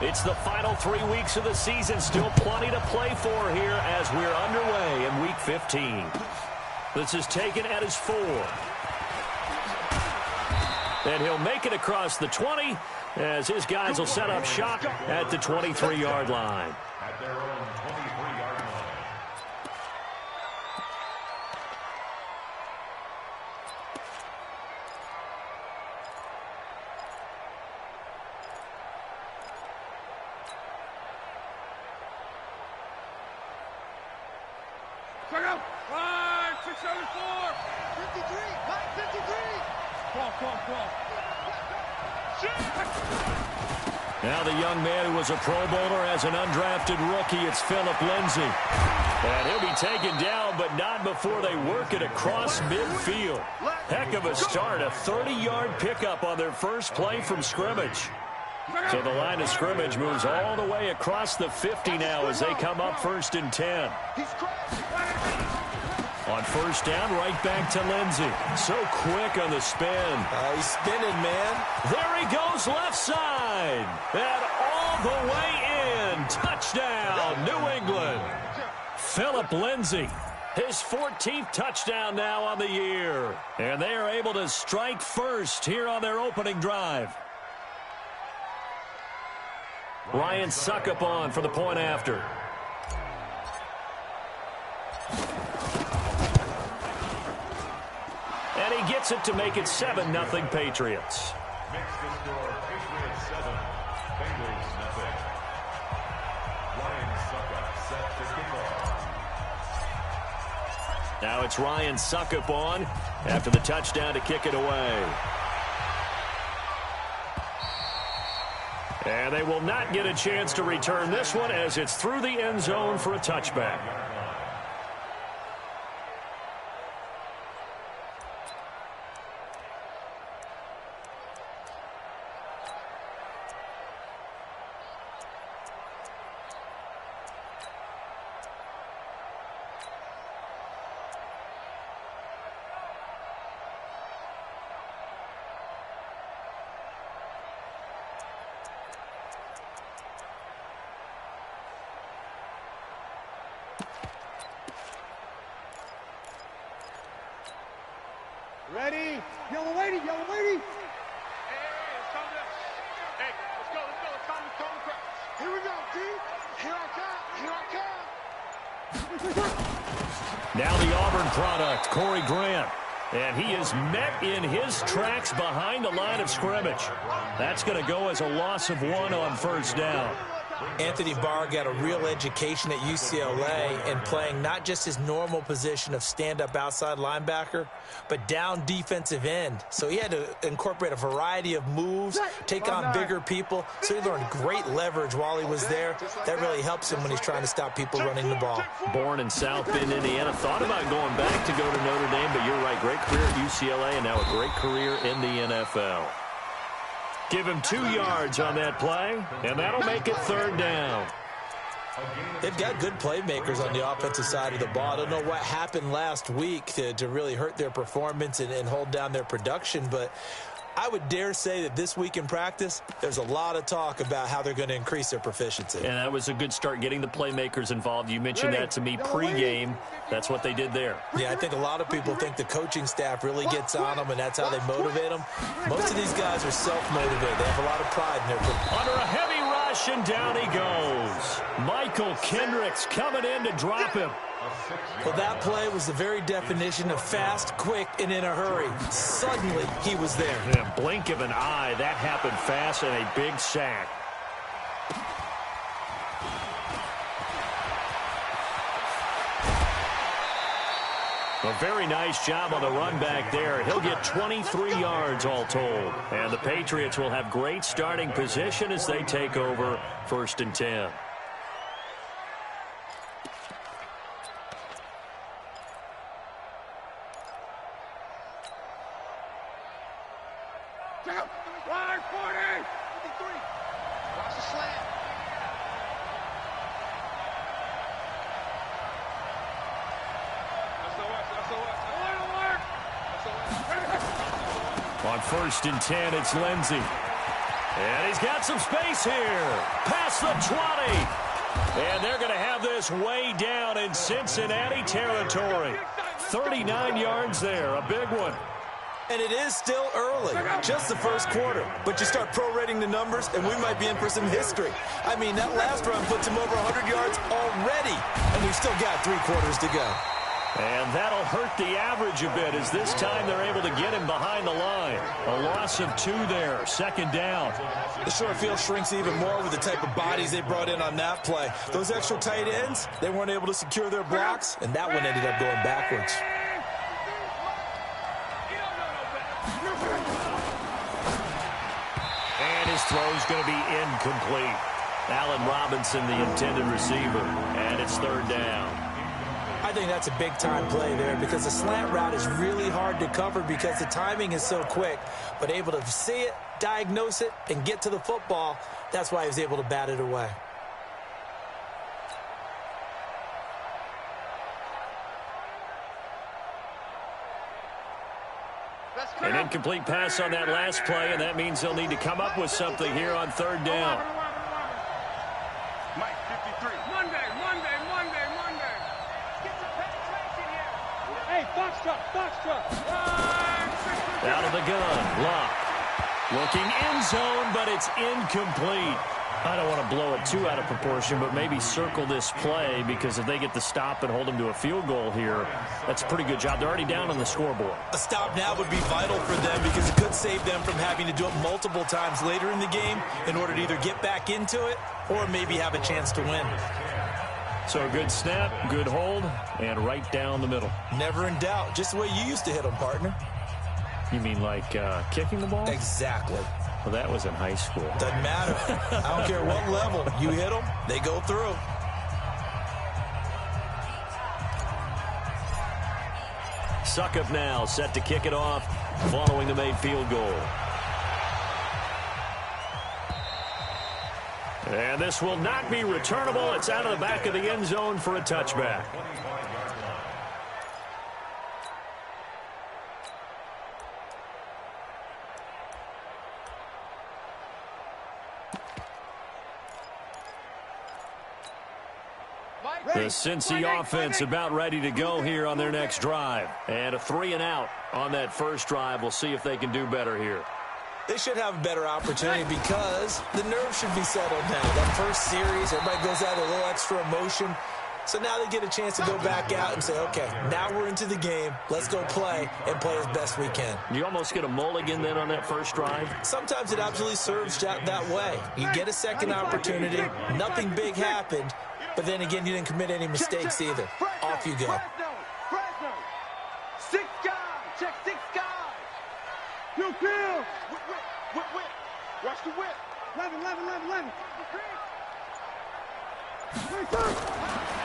It's the final 3 weeks of the season. Still plenty to play for here as we're underway in Week 15. This is taken at his 4. And he'll make it across the 20 as his guys will set up shop at the 23-yard line. At their own 23-yard line. Check out. 674. 53. 53. Come on. Now the young man who was a Pro Bowler as an undrafted rookie, it's Philip Lindsay. And he'll be taken down, but not before they work it across midfield. Heck of a start, a 30-yard pickup on their first play from scrimmage. So the line of scrimmage moves all the way across the 50 now as they come up 1st and 10. On first down, right back to Lindsay. So quick on the spin. He's spinning, man. There he goes left side. And all the way in. Touchdown, New England. Philip Lindsay, his 14th touchdown now on the year. And they are able to strike first here on their opening drive. Ryan Suckup on for the point after. And he gets it to make it 7-0 Patriots. Makes the score Patriots 7, Bengals 0. Ryan Suckup set to kick off. Now it's Ryan Suckup on after the touchdown to kick it away. And they will not get a chance to return this one as it's through the end zone for a touchback. Ready? Yellow lady, yellow lady. Hey, it's time to... Hey, let's go. It's time to come across. Here we go, D. Here I come. Now the Auburn product, Corey Grant. And he is met in his tracks behind the line of scrimmage. That's going to go as a loss of 1 on first down. Anthony Barr got a real education at UCLA in playing not just his normal position of stand-up outside linebacker, but down defensive end. So he had to incorporate a variety of moves, take on bigger people. So he learned great leverage while he was there. That really helps him when he's trying to stop people running the ball. Born in South Bend, Indiana. Thought about going back to go to Notre Dame, but you're right. Great career at UCLA and now a great career in the NFL. Give him 2 yards on that play, and that'll make it 3rd down. They've got good playmakers on the offensive side of the ball. I don't know what happened last week to really hurt their performance and hold down their production, but I would dare say that this week in practice, there's a lot of talk about how they're going to increase their proficiency. And that was a good start getting the playmakers involved. You mentioned that to me pregame. That's what they did there. Yeah, I think a lot of people think the coaching staff really gets on them, and that's how they motivate them. Most of these guys are self-motivated. They have a lot of pride in their career. Under a heavy rush, and down he goes. Michael Kendricks coming in to drop him. Well, that play was the very definition of fast, quick, and in a hurry. Suddenly, he was there. In a blink of an eye, that happened fast and a big sack. A very nice job on the run back there. He'll get 23 yards all told. And the Patriots will have great starting position as they take over 1st and 10. Line 40. 53. Watch the slant. On 1st and 10, it's Lindsay. And he's got some space here. Past the 20. And they're going to have this way down in Cincinnati territory. 39 yards there, a big one. And it is still early, just the first quarter. But you start prorating the numbers, and we might be in for some history. I mean, that last run puts him over 100 yards already, and we've still got 3 quarters to go. And that'll hurt the average a bit, as this time they're able to get him behind the line. A loss of 2 there, second down. The short field shrinks even more with the type of bodies they brought in on that play. Those extra tight ends, they weren't able to secure their blocks, and that one ended up going backwards. And his throw's going to be incomplete. Allen Robinson, the intended receiver, and it's third down. I think that's a big-time play there because the slant route is really hard to cover because the timing is so quick. But able to see it, diagnose it, and get to the football, that's why he was able to bat it away. An incomplete pass on that last play, and that means they'll need to come up with something here on third down. Mike, 53. Monday. Get some penetration here. Hey, box truck. Out of the gun, Locke. Looking end zone, but it's incomplete. I don't want to blow it too out of proportion, but maybe circle this play because if they get the stop and hold them to a field goal here, that's a pretty good job. They're already down on the scoreboard. A stop now would be vital for them because it could save them from having to do it multiple times later in the game in order to either get back into it or maybe have a chance to win. So a good snap, good hold, and right down the middle. Never in doubt. Just the way you used to hit them, partner. You mean like kicking the ball? Exactly. Well, that was in high school. Doesn't matter. I don't care what level. You hit them, they go through. Suckup now, set to kick it off, following the made field goal. And this will not be returnable. It's out of the back of the end zone for a touchback. The Cincy offense about ready to go here on their next drive. And a 3-and-out on that first drive. We'll see if they can do better here. They should have a better opportunity because the nerves should be settled now. That first series, everybody goes out with a little extra emotion. So now they get a chance to go back out and say, okay, now we're into the game. Let's go play and play as best we can. You almost get a mulligan then on that first drive? Sometimes it absolutely serves that way. You get a second opportunity. Nothing big happened. But then again, you didn't commit any mistakes either. Off you go. Fresno. 6 guys. Check 6 guys. Pew. Whip. Watch the whip. 11.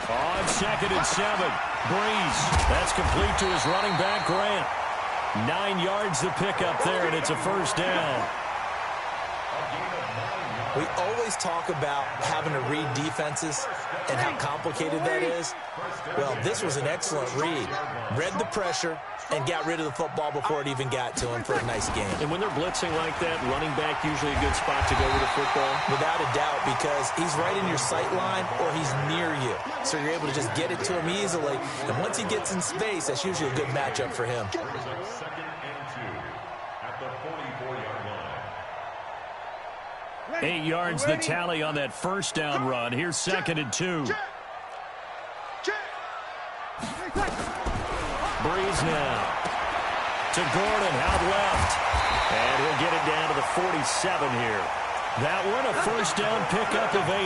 On 2nd and 7. Breeze. That's complete to his running back, Grant. 9 yards the pickup there, and it's a first down. We always talk about having to read defenses and how complicated that is. Well, this was an excellent read. Read the pressure and got rid of the football before it even got to him for a nice game. And when they're blitzing like that, running back usually a good spot to go with the football? Without a doubt, because he's right in your sight line or he's near you. So you're able to just get it to him easily. And once he gets in space, that's usually a good matchup for him. 2nd and 2 at the 44-yard line. 8 yards the tally on that first down run. Here's 2nd and 2. Breeze now to Gordon out left. And he'll get it down to the 47 here. That one a first down pickup of 8.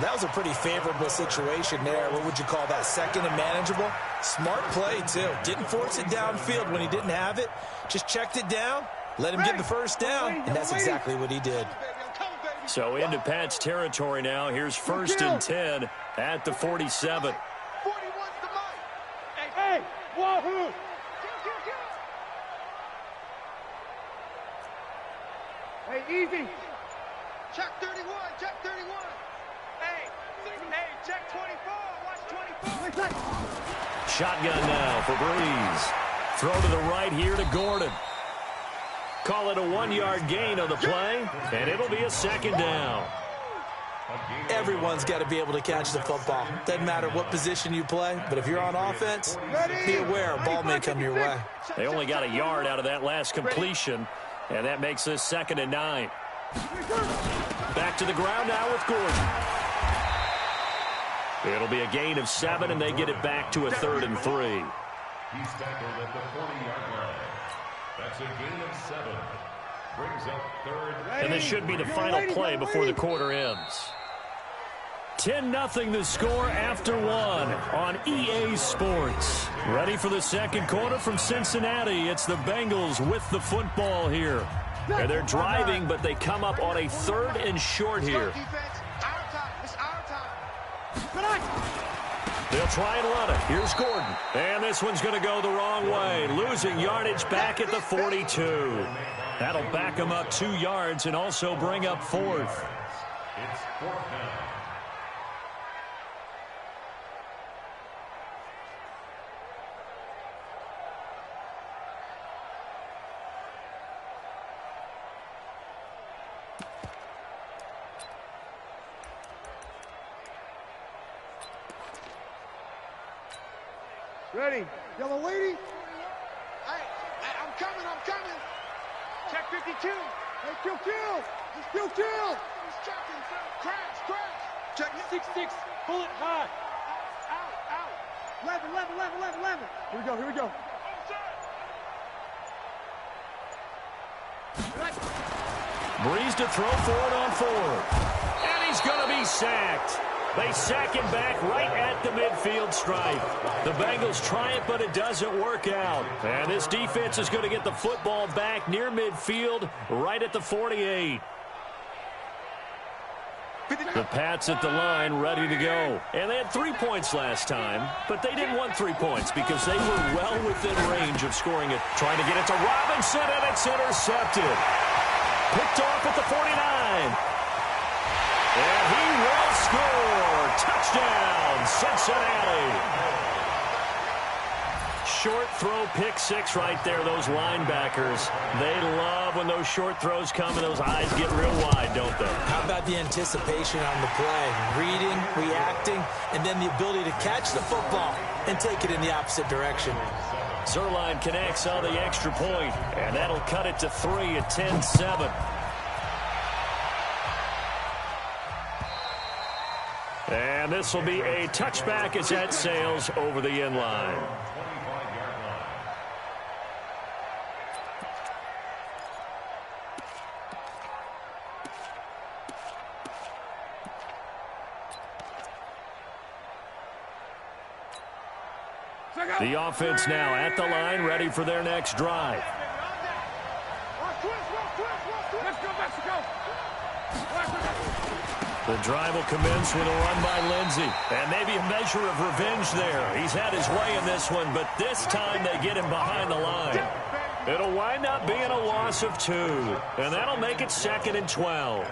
That was a pretty favorable situation there. What would you call that? Second and manageable? Smart play, too. Didn't force it downfield when he didn't have it. Just checked it down, let him get the first down, and that's exactly what he did. So into Pat's territory now. Here's 1st and 10 at the 47. 41's the mic. Hey, wahoo! Hey, easy. Check 31. Hey, check 24. Watch 24. Shotgun now for Breeze. Throw to the right here to Gordon. Call it a 1-yard gain on the play, and it'll be a second down. Everyone's got to be able to catch the football. Doesn't matter what position you play, but if you're on offense, be aware a ball may come your way. They only got a yard out of that last completion, and that makes this 2nd and 9. Back to the ground now with Gordon. It'll be a gain of 7, and they get it back to a 3rd and 3. He's tackled at the 40-yard line. That's a gain of 7. Brings up 3rd. And this should be the final play before the quarter ends. 10-0 the score after 1 on EA Sports. Ready for the second quarter from Cincinnati. It's the Bengals with the football here. And they're driving, but they come up on a 3rd and short here. They'll try and run it. Here's Gordon. And this one's going to go the wrong way. Losing yardage back at the 42. That'll back them up 2 yards and also bring up 4th. It's 4th down. Ready. Yellow lady. Hey, I'm coming. Check 52. Hey, kill. Just kill. He's checking. Crash. Check 66. Bullet high. Out. 11. Here we go. Breeze to throw for it on 4th. And he's going to be sacked. They sack him back right at the midfield stripe. The Bengals try it, but it doesn't work out. And this defense is going to get the football back near midfield, right at the 48. The Pats at the line, ready to go. And they had 3 points last time, but they didn't want 3 points because they were well within range of scoring it. Trying to get it to Robinson, and it's intercepted. Picked off at the 49. And he will score. Touchdown, Cincinnati. Short throw, pick 6 right there, those linebackers. They love when those short throws come and those eyes get real wide, don't they? How about the anticipation on the play? Reading, reacting, and then the ability to catch the football and take it in the opposite direction. Zerline connects on the extra point, and that'll cut it to 3 at 10-7. And this will be a touchback as that sails over the end line. The offense now at the line, ready for their next drive. The drive will commence with a run by Lindsey. And maybe a measure of revenge there. He's had his way in this one, but this time they get him behind the line. It'll wind up being a loss of 2. And that'll make it 2nd and 12.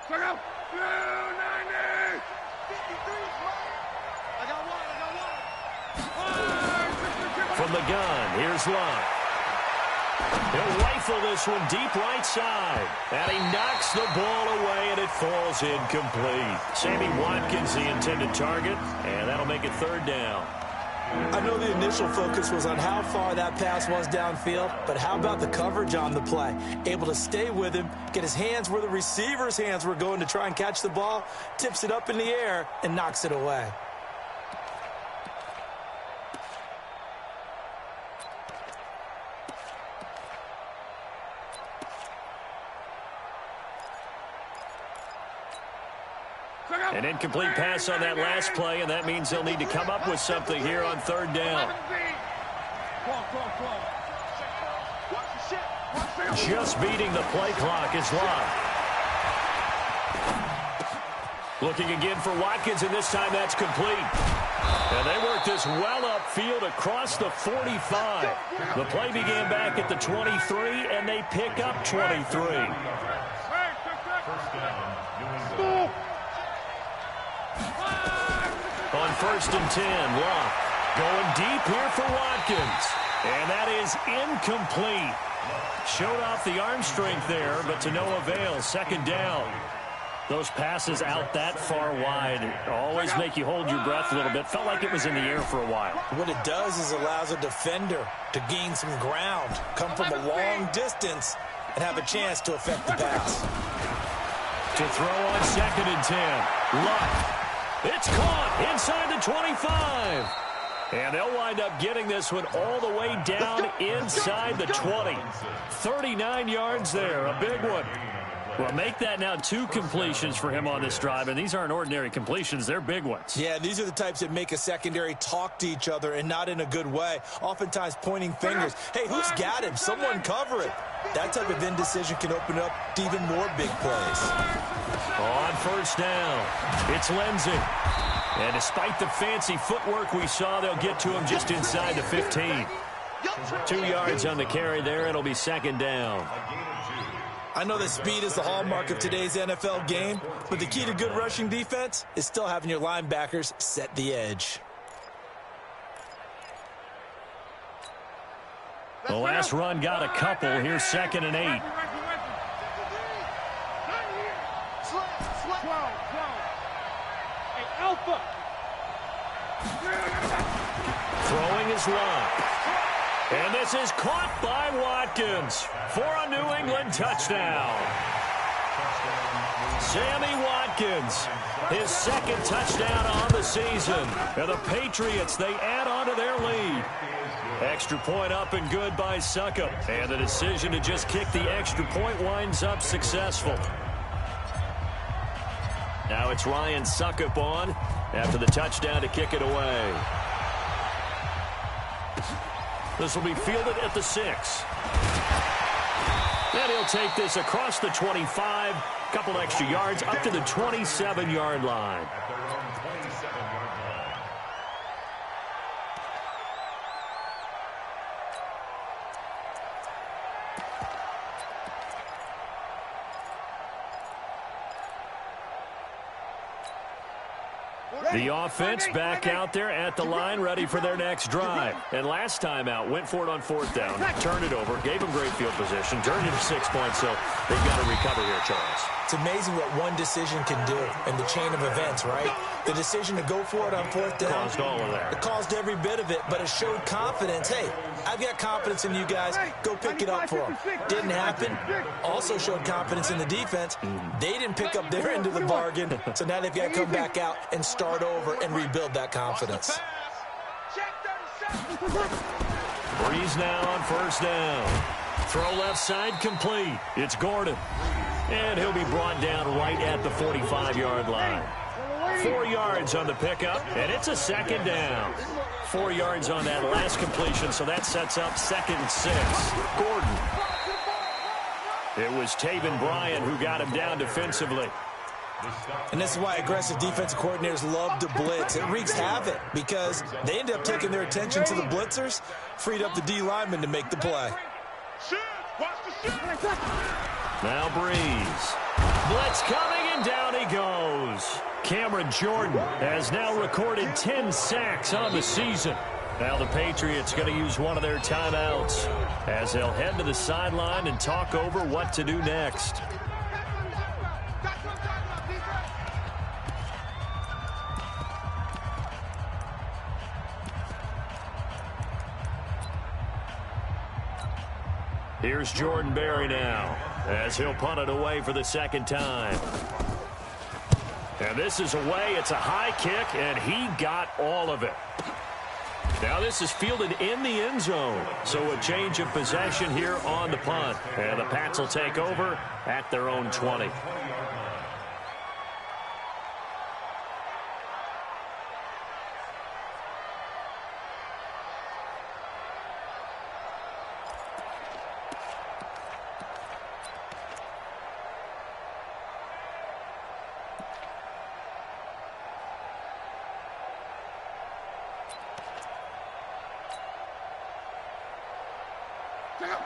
Check out. 290. 53. I got one. From the gun, here's Love. He'll rifle this one deep right side. And he knocks the ball away, and it falls incomplete. Sammy Watkins, the intended target, and that'll make it 3rd down. I know the initial focus was on how far that pass was downfield, but how about the coverage on the play? Able to stay with him, get his hands where the receiver's hands were going to try and catch the ball, tips it up in the air, and knocks it away. An incomplete pass on that last play, and that means they'll need to come up with something here on 3rd down. Watch the shit. just beating the play clock is locked. Looking again for Watkins, and this time that's complete. And they work this well upfield across the 45. The play began back at the 23, and they pick up 23. On 1st and 10, Locke going deep here for Watkins. And that is incomplete. Showed off the arm strength there, but to no avail. 2nd down. Those passes out that far wide always make you hold your breath a little bit. Felt like it was in the air for a while. What it does is allows a defender to gain some ground, come from a long distance, and have a chance to affect the pass. To throw on 2nd and 10. Luck. It's caught inside the 25. And they'll wind up getting this one all the way down inside the 20. 39 yards there, a big one. Well, make that now 2 completions for him on this drive, and these aren't ordinary completions. They're big ones. Yeah, these are the types that make a secondary talk to each other, and not in a good way. Oftentimes pointing fingers. Hey, who's got him? Someone cover it. That type of indecision can open up to even more big plays. On 1st down, it's Lindsey. And despite the fancy footwork we saw, they'll get to him just inside the 15. 2 yards on the carry there. It'll be 2nd down. I know that speed is the hallmark of today's NFL game, but the key to good rushing defense is still having your linebackers set the edge. The last run got a couple. Here's 2nd and 8. Throwing his lock. And this is caught by Watkins for a New England touchdown. Sammy Watkins, his 2nd touchdown on the season. And the Patriots, they add on to their lead. Extra point up and good by Succop. And the decision to just kick the extra point winds up successful. Now it's Ryan Succop on after the touchdown to kick it away. This will be fielded at the 6. And he'll take this across the 25, couple extra yards, up to the 27-yard line. The offense back out there at the line, ready for their next drive. And last time out, went for it on 4th down, turned it over, gave them great field position, turned it to 6 points, so they've got to recover here, Charles. It's amazing what one decision can do in the chain of events, right? The decision to go for it on 4th down. Caused all of that. It caused every bit of it, but it showed confidence. Hey, I've got confidence in you guys. Go pick it up for them. Didn't happen. Also showed confidence in the defense. They didn't pick up their end of the bargain, so now they've got to come back out and start over and rebuild that confidence. Breeze now on 1st down. Throw left side complete. It's Gordon. And he'll be brought down right at the 45-yard line. 4 yards on the pickup, and it's a 2nd down. 4 yards on that last completion, so that sets up 2nd and 6. Gordon. It was Taven Bryan who got him down defensively. And this is why aggressive defensive coordinators love to blitz. It wreaks havoc because they end up taking their attention to the blitzers, freed up the D lineman to make the play. Now Breeze. Blitz coming, and down he goes. Cameron Jordan has now recorded 10 sacks on the season. Now the Patriots going to use one of their timeouts as they'll head to the sideline and talk over what to do next. Here's Jordan Berry now as he'll punt it away for the 2nd time. And this is away. It's a high kick, and he got all of it. Now this is fielded in the end zone. So a change of possession here on the punt. And the Pats will take over at their own 20.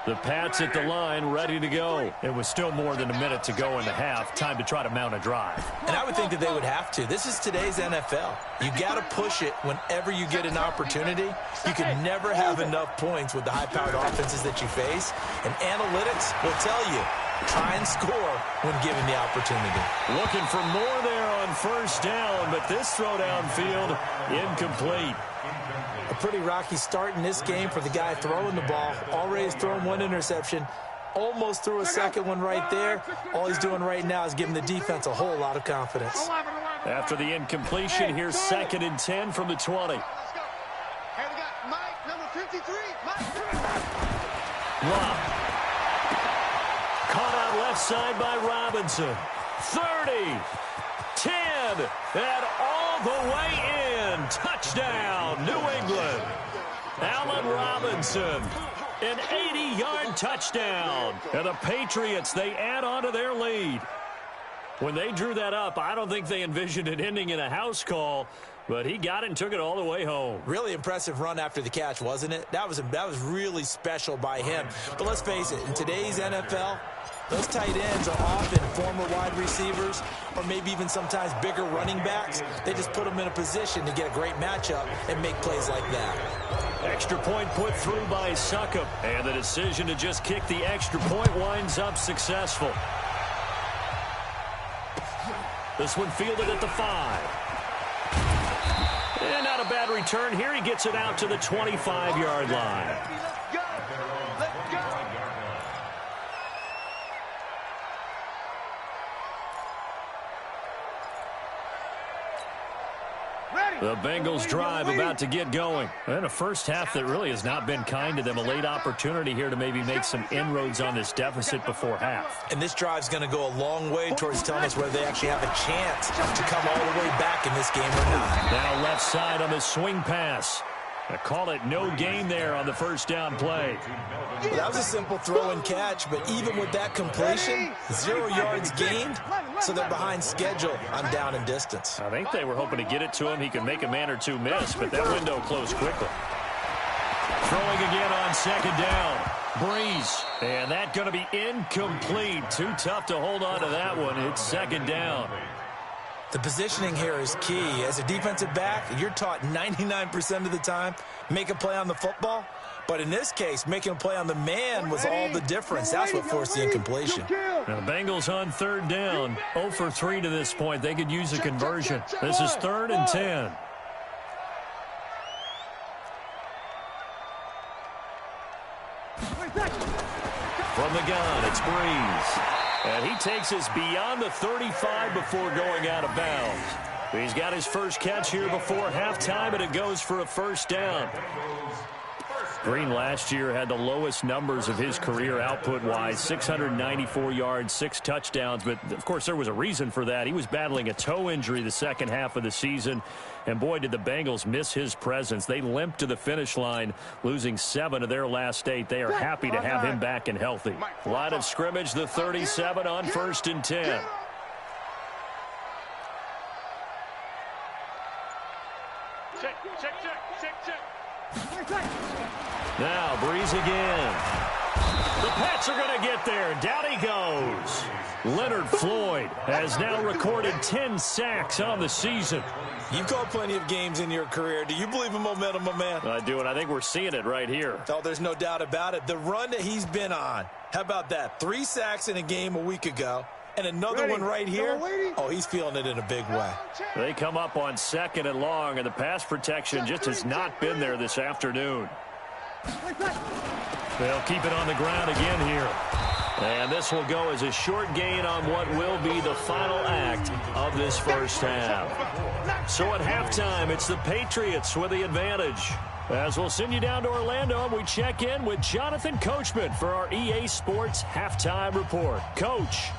The Pats at the line, ready to go. It was still more than a minute to go in the half. Time to try to mount a drive. And I would think that they would have to. This is today's NFL. You got to push it whenever you get an opportunity. You can never have enough points with the high-powered offenses that you face. And analytics will tell you, try and score when given the opportunity. Looking for more there on first down, but this throw downfield, incomplete. A pretty rocky start in this game for the guy throwing the ball. Already has thrown one interception. Almost threw a second one right there. All he's doing right now is giving the defense a whole lot of confidence. After the incompletion, here's 2nd and 10 from the 20. Hey, we got Mike, number 53. Mike. Lock. Caught out left side by Robinson. 30, 10, and all the way in. Touchdown, New England. Allen Robinson, an 80-yard touchdown. And the Patriots, they add on to their lead. When they drew that up, I don't think they envisioned it ending in a house call, but he got it and took it all the way home. Really impressive run after the catch, wasn't it? That was really special by him. But let's face it, in today's NFL, those tight ends are often former wide receivers or maybe even sometimes bigger running backs. They just put them in a position to get a great matchup and make plays like that. Extra point put through by Succop, and the decision to just kick the extra point winds up successful. This one fielded at the 5. And not a bad return here. He gets it out to the 25-yard line. The Bengals drive about to get going. And a first half that really has not been kind to them. A late opportunity here to maybe make some inroads on this deficit before half. And this drive's going to go a long way towards telling us whether they actually have a chance to come all the way back in this game or not. Now left side on the swing pass. They call it no gain there on the first down play. Well, that was a simple throw and catch, but even with that completion, 0 yards gained, so they're behind schedule on down and distance. I think they were hoping to get it to him. He could make a man or two miss, but that window closed quickly. Throwing again on 2nd down. Breeze. And that going to be incomplete. Too tough to hold on to that one. It's 2nd down. The positioning here is key. As a defensive back, you're taught 99% of the time, make a play on the football. But in this case, making a play on the man was all the difference. That's what forced the incompletion. Now, the Bengals on 3rd down. 0 for 3 to this point. They could use a conversion. This is 3rd and 10. From the gun, it's Breeze. And he takes us beyond the 35 before going out of bounds. He's got his first catch here before halftime, and it goes for a first down. Green last year had the lowest numbers of his career output-wise, 694 yards, 6 touchdowns. But, of course, there was a reason for that. He was battling a toe injury the second half of the season. And, boy, did the Bengals miss his presence. They limped to the finish line, losing 7 of their last 8. They are happy to have him back and healthy. Line of scrimmage, the 37 on 1st and 10. Now, Breeze again. The Pats are going to get there. Down he goes. Leonard Floyd has now recorded 10 sacks on the season. You've called plenty of games in your career. Do you believe in momentum, my man? I do, and I think we're seeing it right here. Oh, there's no doubt about it. The run that he's been on. How about that? 3 sacks in a game a week ago. And another one right here. Oh, he's feeling it in a big way. They come up on 2nd and long, and the pass protection just has not been there this afternoon. They'll keep it on the ground again here. And this will go as a short gain on what will be the final act of this first half. So at halftime, it's the Patriots with the advantage. As we'll send you down to Orlando, we check in with Jonathan Coachman for our EA Sports Halftime Report. Coach.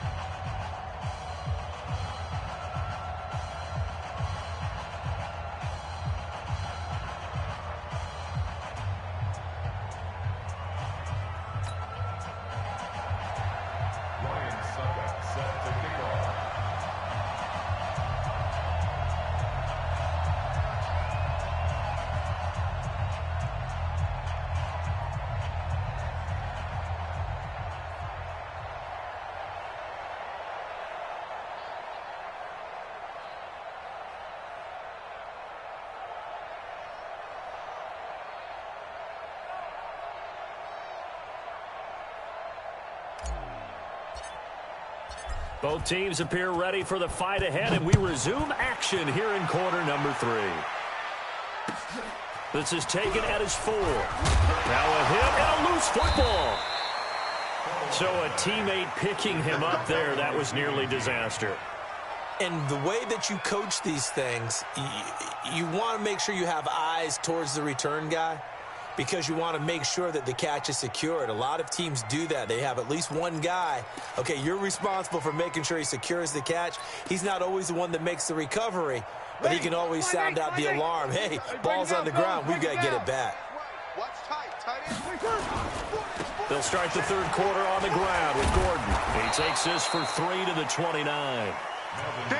Both teams appear ready for the fight ahead, and we resume action here in quarter number 3. This is taken at his 4. Now a hit and a loose football. So a teammate picking him up there, that was nearly disaster. And the way that you coach these things, you want to make sure you have eyes towards the return guy because you want to make sure that the catch is secured. A lot of teams do that. They have at least one guy. Okay, you're responsible for making sure he secures the catch. He's not always the one that makes the recovery, but he can always sound out the alarm. Hey, ball's on the ground. We've got to get it back. They'll start the third quarter on the ground with Gordon. He takes this for 3 to the 29.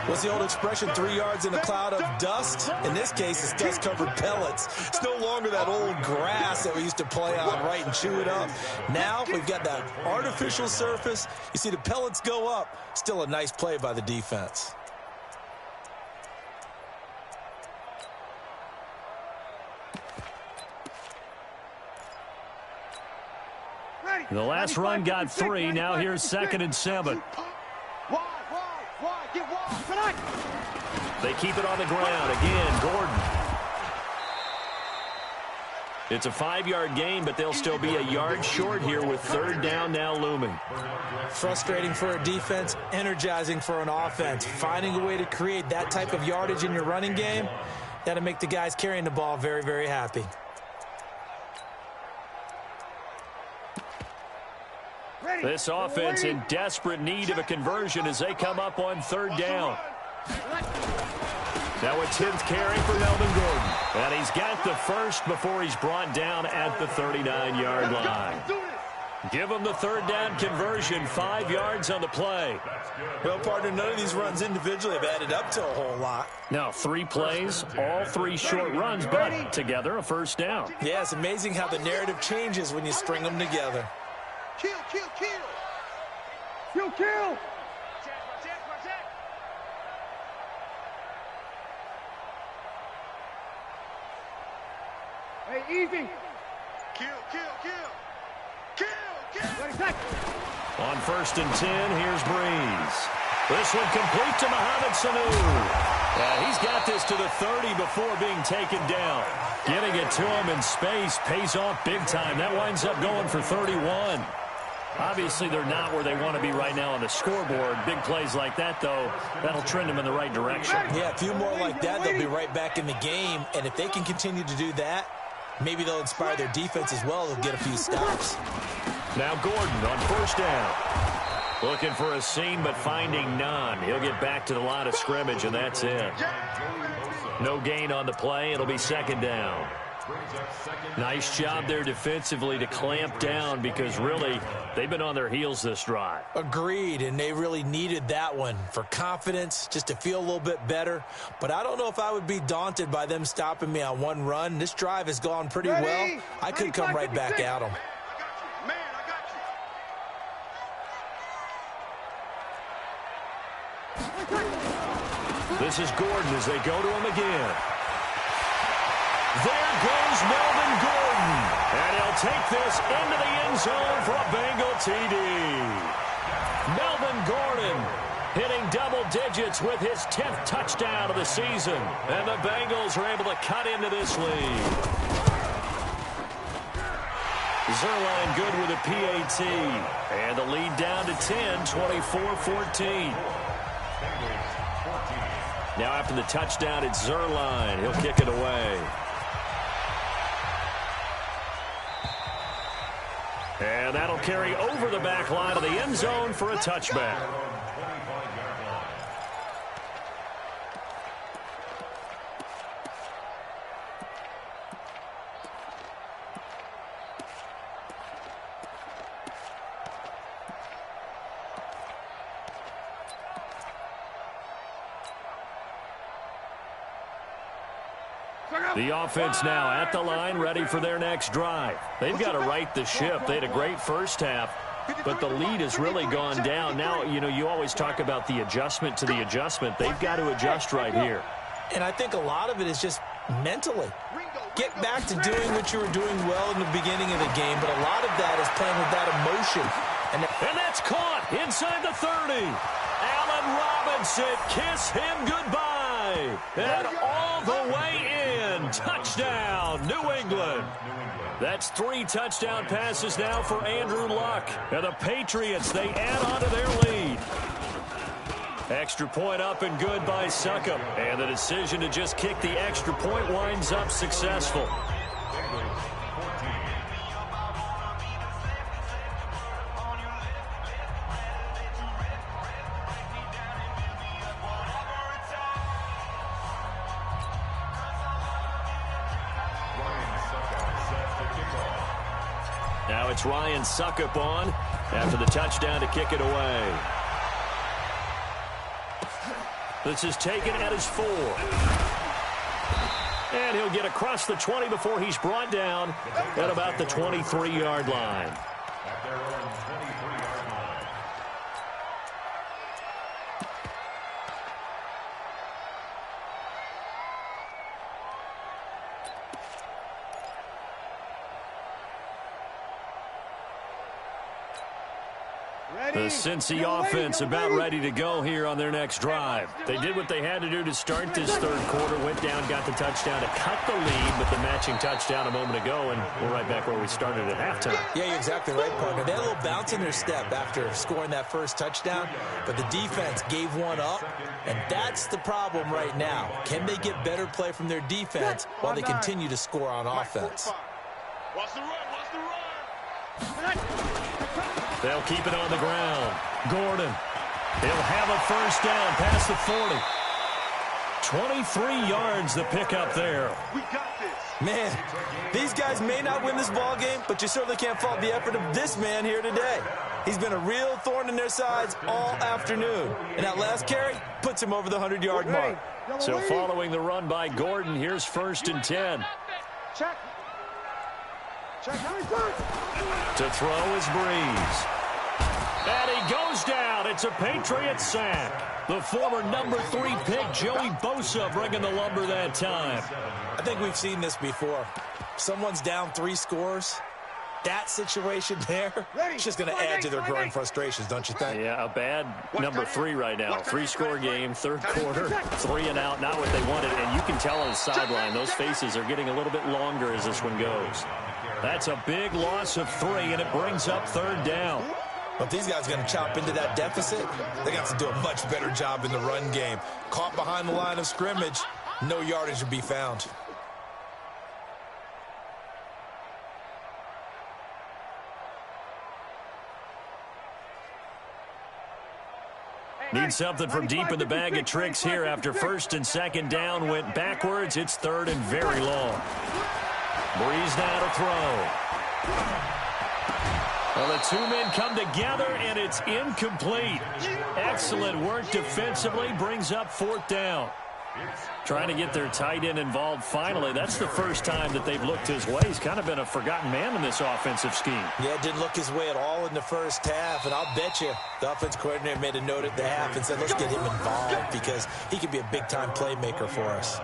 What's the old expression, 3 yards in a cloud of dust? In this case, it's dust-covered pellets. It's no longer that old grass that we used to play on, right, and chew it up. Now we've got that artificial surface. You see the pellets go up. Still a nice play by the defense. The last run got 3. Now here's 2nd and 7. They keep it on the ground. Again, Gordon. It's a 5-yard gain, but they'll still be a yard short here with 3rd down now looming. Frustrating for a defense, energizing for an offense. Finding a way to create that type of yardage in your running game, that'll make the guys carrying the ball very, very happy. This offense in desperate need of a conversion as they come up on 3rd down. Now a 10th carry for Melvin Gordon. And he's got the first before he's brought down at the 39-yard line. Give him the 3rd down conversion, 5 yards on the play. Well, partner, none of these runs individually have added up to a whole lot. Now 3 plays, all 3 short runs, but together a 1st down. Yeah, it's amazing how the narrative changes when you string them together. Kill. Kill. Hey, easy. Kill. On 1st and 10, here's Breeze. This one complete to Mohamed Sanu. He's got this to the 30 before being taken down. Getting it to him in space pays off big time. That winds up going for 31. Obviously, they're not where they want to be right now on the scoreboard. Big plays like that, though, that'll trend them in the right direction. Yeah, a few more like that, they'll be right back in the game. And if they can continue to do that, maybe they'll inspire their defense as well. They'll get a few stops. Now Gordon on 1st down. Looking for a seam, but finding none. He'll get back to the line of scrimmage, and that's it. No gain on the play. It'll be 2nd down. Nice job there defensively to clamp down because really they've been on their heels this drive. Agreed, and they really needed that one for confidence, just to feel a little bit better. But I don't know if I would be daunted by them stopping me on one run. This drive has gone pretty well. I could come right back at them. This is Gordon as they go to him again. There goes Melvin Gordon. And he'll take this into the end zone for a Bengal TD. Melvin Gordon hitting double digits with his 10th touchdown of the season. And the Bengals are able to cut into this lead. Zerline good with a PAT. And the lead down to 10, 24-14. Now after the touchdown, it's Zerline. He'll kick it away. And that'll carry over the back line of the end zone for a touchback. The offense now at the line, ready for their next drive. They've got to right the ship. They had a great first half, but the lead has really gone down. Now, you always talk about the adjustment to the adjustment. They've got to adjust right here. And I think a lot of it is just mentally. Get back to doing what you were doing well in the beginning of the game, but a lot of that is playing with that emotion. And that's caught inside the 30. Allen Robinson, kiss him goodbye. And all the way in. Touchdown, New England. That's 3 touchdown passes now for Andrew Luck. And the Patriots, they add on to their lead. Extra point up and good by Succop. And the decision to just kick the extra point winds up successful. Now it's Ryan Succop on after the touchdown to kick it away. This is taken at his 4. And he'll get across the 20 before he's brought down at about the 23-yard line. At their own 23-yard line. The Cincy offense about ready to go here on their next drive. They did what they had to do to start this third quarter, went down, got the touchdown to cut the lead with the matching touchdown a moment ago, and we're right back where we started at halftime. Yeah, you're exactly right, partner. They had a little bounce in their step after scoring that first touchdown, but the defense gave one up, and that's the problem right now. Can they get better play from their defense while they continue to score on offense? Watch the run, watch the run. They'll keep it on the ground. Gordon. He'll have a first down past the 40. 23 yards the pickup there. We got this. Man, these guys may not win this ball game, but you certainly can't fault the effort of this man here today. He's been a real thorn in their sides all afternoon. And that last carry puts him over the 100-yard mark. So following the run by Gordon, here's 1st and 10. Check. Check. To throw is Breeze. And he goes down. It's a Patriots sack. The former number 3 pick, Joey Bosa, bringing the lumber that time. I think we've seen this before. Someone's down 3 scores. That situation there, it's just going to add to their growing frustrations, don't you think? Yeah, a bad number 3 right now. 3-score game, third quarter, 3 and out, not what they wanted. And you can tell on the sideline, those faces are getting a little bit longer as this one goes. That's a big loss of 3, and it brings up 3rd down. But these guys are going to chop into that deficit. They got to do a much better job in the run game. Caught behind the line of scrimmage, no yardage to be found. Need something from deep in the bag of tricks here after 1st and 2nd down went backwards. It's 3rd and very long. Breeze now to throw. Well, the 2 men come together, and it's incomplete. Excellent work defensively, brings up 4th down. Trying to get their tight end involved finally. That's the first time that they've looked his way. He's kind of been a forgotten man in this offensive scheme. Yeah, it didn't look his way at all in the first half, and I'll bet you the offense coordinator made a note at the half and said, let's get him involved because he could be a big-time playmaker for us.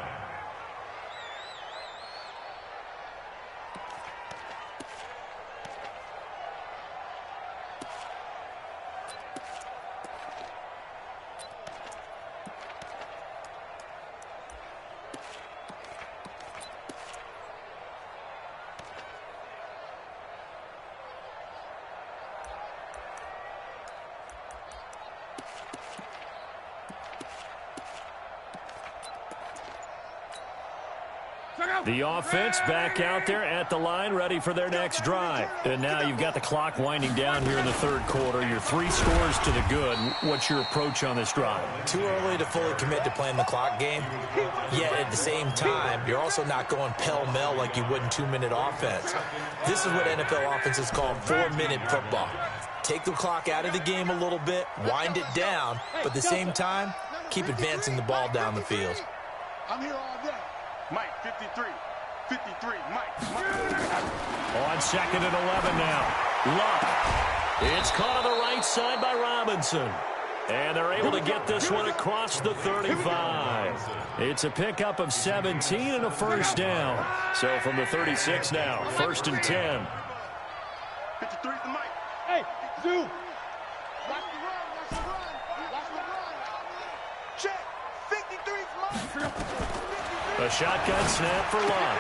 The offense back out there at the line, ready for their next drive. And now you've got the clock winding down here in the third quarter. You're 3 scores to the good. What's your approach on this drive? Too early to fully commit to playing the clock game. Yet at the same time, you're also not going pell-mell like you would in 2-minute offense. This is what NFL offenses call 4-minute football. Take the clock out of the game a little bit, wind it down, but at the same time, keep advancing the ball down the field. I'm here all day. Mike, 53. 53, Mike. On 2nd and 11 now. Luck. It's caught on the right side by Robinson. And they're able to get this one across the 35. It's a pickup of 17 and a first down. So from the 36 now, 1st and 10. 53 to Mike. Hey, Zoo. Watch the run, watch the run. Watch the run. A shotgun snap for Love.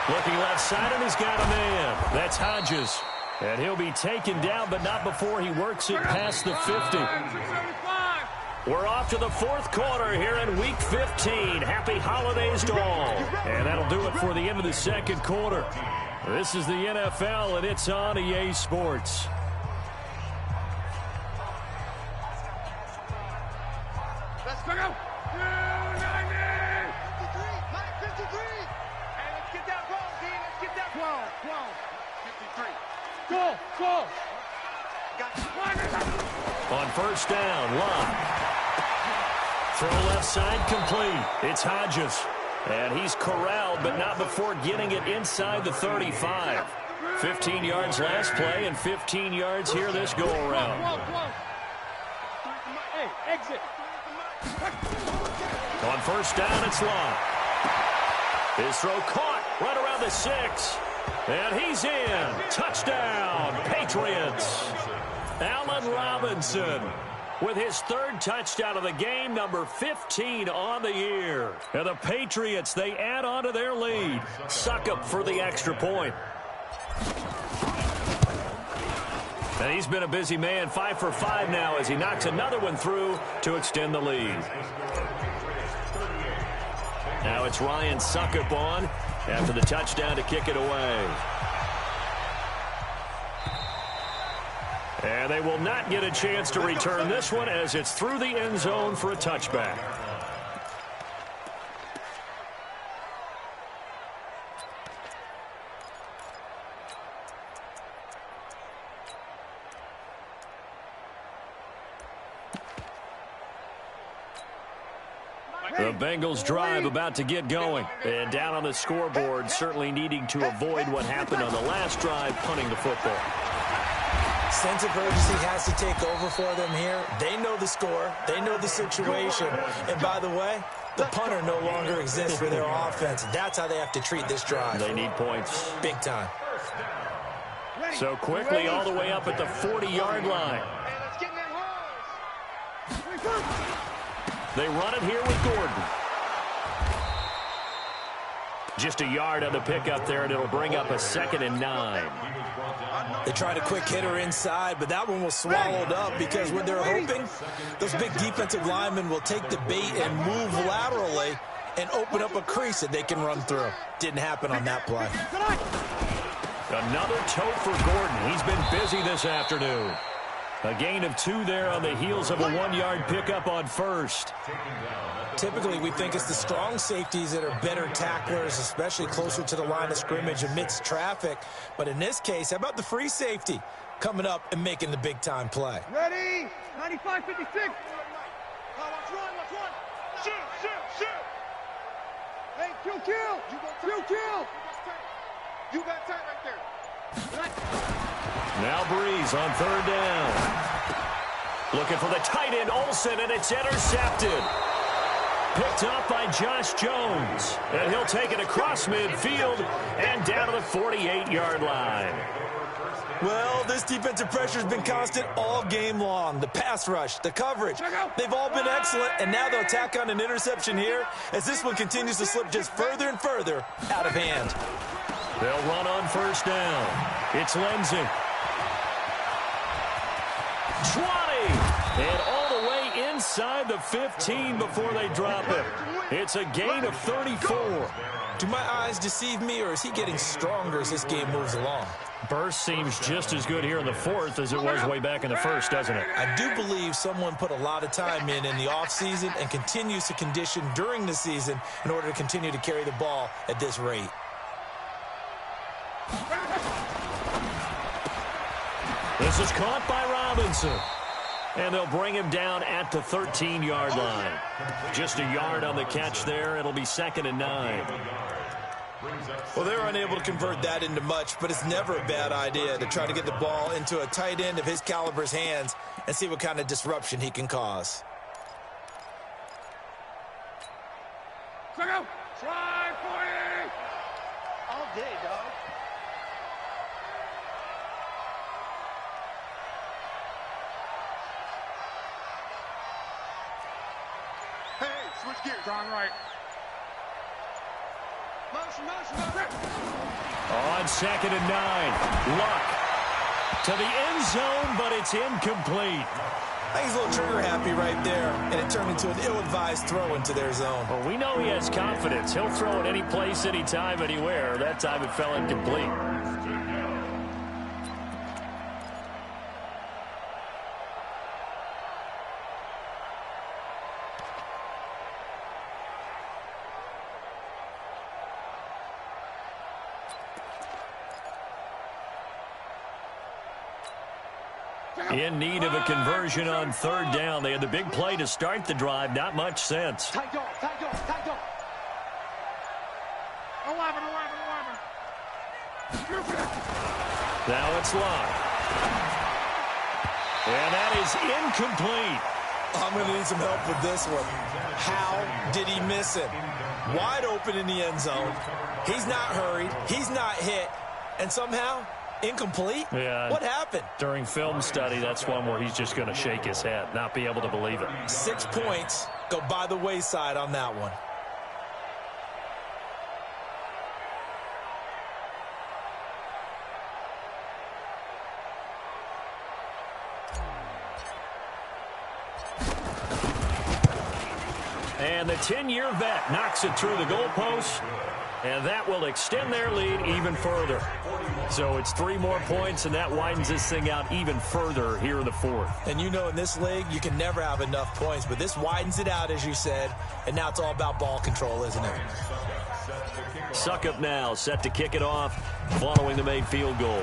Looking left side, and he's got a man. That's Hodges. And he'll be taken down, but not before he works it past the 50. We're off to the fourth quarter here in Week 15. Happy holidays to all. And that'll do it for the end of the second quarter. This is the NFL, and it's on EA Sports. Let's go. 290. 53. Hey, let's get that ball, D. Let's get that 12. 53. Go. On first down, Love. Throw left side complete. It's Hodges. And he's corralled, but not before getting it inside the 35. 15 yards last play and 15 yards here this go-around. Hey, exit. On first down, it's Love. His throw caught right around the 6. And he's in. Touchdown, Patriots. Allen Robinson with his third touchdown of the game, number 15 on the year. And the Patriots, they add on to their lead. Suckup for the extra point. And he's been a busy man, 5 for 5 now as he knocks another one through to extend the lead. Now it's Ryan Suckup on after the touchdown to kick it away. And they will not get a chance to return this one as it's through the end zone for a touchback. The Bengals drive about to get going. And down on the scoreboard, certainly needing to avoid what happened on the last drive, punting the football. Sense of urgency has to take over for them here. They know the score. They know the situation. And by the way, the punter no longer exists for their offense. That's how they have to treat this drive. They need points. Big time. So quickly all the way up at the 40-yard line. They run it here with Gordon. Just a yard on the pickup there, and it'll bring up a 2nd and 9. They tried a quick hitter inside, but that one was swallowed up because what they're hoping, those big defensive linemen will take the bait and move laterally and open up a crease that they can run through. Didn't happen on that play. Another tote for Gordon. He's been busy this afternoon. A gain of 2 there on the heels of a 1-yard pickup on first. Typically, we think it's the strong safeties that are better tacklers, especially closer to the line of scrimmage amidst traffic. But in this case, how about the free safety coming up and making the big-time play? Ready? 95, 56. Watch run. Shoot. Hey, kill. You got time right there. Now Breeze on 3rd down. Looking for the tight end, Olsen, and it's intercepted. Picked up by Josh Jones. And he'll take it across midfield and down to the 48-yard line. Well, this defensive pressure has been constant all game long. The pass rush, the coverage, they've all been excellent, and now they'll tack on an interception here as this one continues to slip just further and further out of hand. They'll run on first down. It's Lindsey. 20. And all the way inside the 15 before they drop it. It's a gain of 34. Do my eyes deceive me, or is he getting stronger as this game moves along? Burst seems just as good here in the 4th as it was way back in the 1st, doesn't it? I do believe someone put a lot of time in the offseason and continues to condition during the season in order to continue to carry the ball at this rate. This is caught by Robinson. And they'll bring him down at the 13-yard line. Just a yard on the catch there. It'll be 2nd and 9. Well, they were unable to convert that into much, but it's never a bad idea to try to get the ball into a tight end of his caliber's hands and see what kind of disruption he can cause. Try 40. All day, dog. Strong right. Motion, motion, motion. On 2nd and 9. Luck to the end zone, but it's incomplete. I think he's a little trigger happy right there, and it turned into an ill-advised throw into their zone. Well, we know he has confidence. He'll throw it any place, anytime, anywhere. That time it fell incomplete. In need of a conversion on 3rd down. They had the big play to start the drive. Not much sense. Tight dog, tight dog, tight dog. 11. Now it's Luck. And that is incomplete. I'm going to need some help with this one. How did he miss it? Wide open in the end zone. He's not hurried. He's not hit. And somehow, incomplete? Yeah. What happened? During film study, that's one where he's just going to shake his head, not be able to believe it. 6 points go by the wayside on that one. And the 10-year vet knocks it through the goalpost, and that will extend their lead even further. So it's 3 more points, and that widens this thing out even further here in the 4th. And you know in this league, you can never have enough points, but this widens it out, as you said, and now it's all about ball control, isn't it? Suckup now, set to kick it off following the made field goal.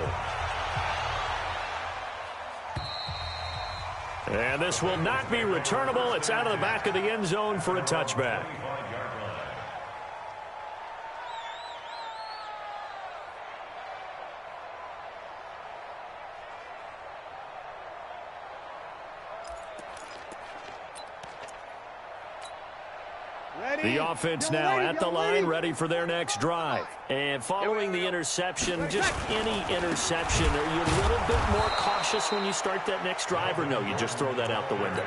And this will not be returnable. It's out of the back of the end zone for a touchback. The offense now at the line, ready for their next drive. And following the interception, just any interception, are you a little bit more cautious when you start that next drive, or no, you just throw that out the window?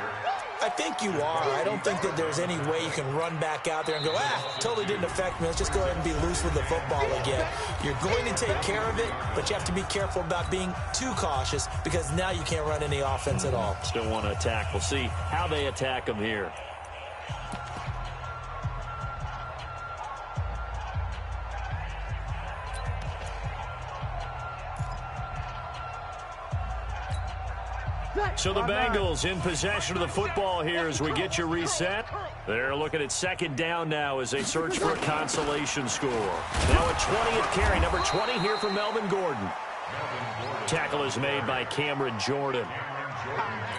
I think you are. I don't think that there's any way you can run back out there and go, totally didn't affect me. Let's just go ahead and be loose with the football again. You're going to take care of it, but you have to be careful about being too cautious because now you can't run any offense at all. Still want to attack. We'll see how they attack them here. So the Bengals in possession of the football here as we get you reset. They're looking at 2nd down now as they search for a consolation score. Now a 20th carry, number 20 here for Melvin Gordon. Tackle is made by Cameron Jordan.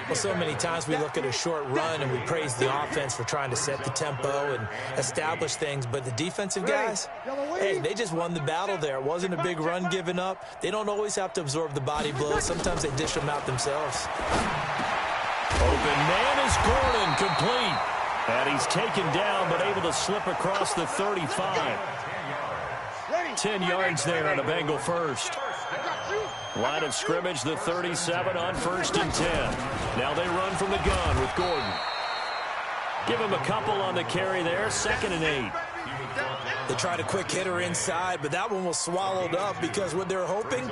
Well, so many times we look at a short run and we praise the offense for trying to set the tempo and establish things, but the defensive guys, hey, they just won the battle there. It wasn't a big run given up. They don't always have to absorb the body blows. Sometimes they dish them out themselves. Open man is Gordon, complete. And he's taken down but able to slip across the 35. 10 yards there on a Bengal first. Line of scrimmage, the 37 on 1st and 10. Now they run from the gun with Gordon. Give him a couple on the carry there, 2nd and 8. They tried a quick hitter inside, but that one was swallowed up because what they're hoping,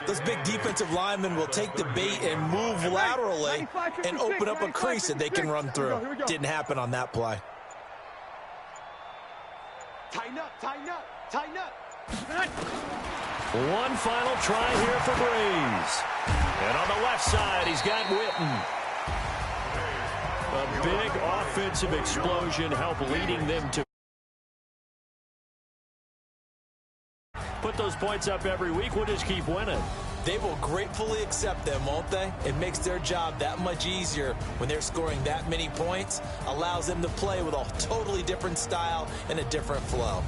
those big defensive linemen will take the bait and move laterally and open up a crease that they can run through. Didn't happen on that play. Tighten up, tighten up, tighten up. One final try here for Breeze. And on the left side, he's got Witten. A big offensive explosion help leading them to put those points up every week. We'll just keep winning. They will gratefully accept them, won't they? It makes their job that much easier when they're scoring that many points. Allows them to play with a totally different style and a different flow.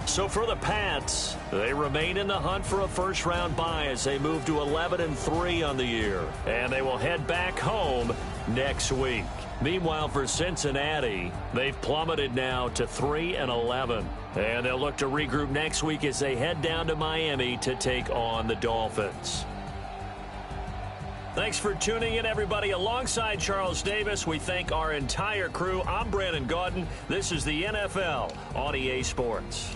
So for the Pats, they remain in the hunt for a first-round bye as they move to 11-3 on the year. And they will head back home next week. Meanwhile, for Cincinnati, they've plummeted now to 3-11. And they'll look to regroup next week as they head down to Miami to take on the Dolphins. Thanks for tuning in, everybody. Alongside Charles Davis, we thank our entire crew. I'm Brandon Gaudin. This is the NFL on EA Sports.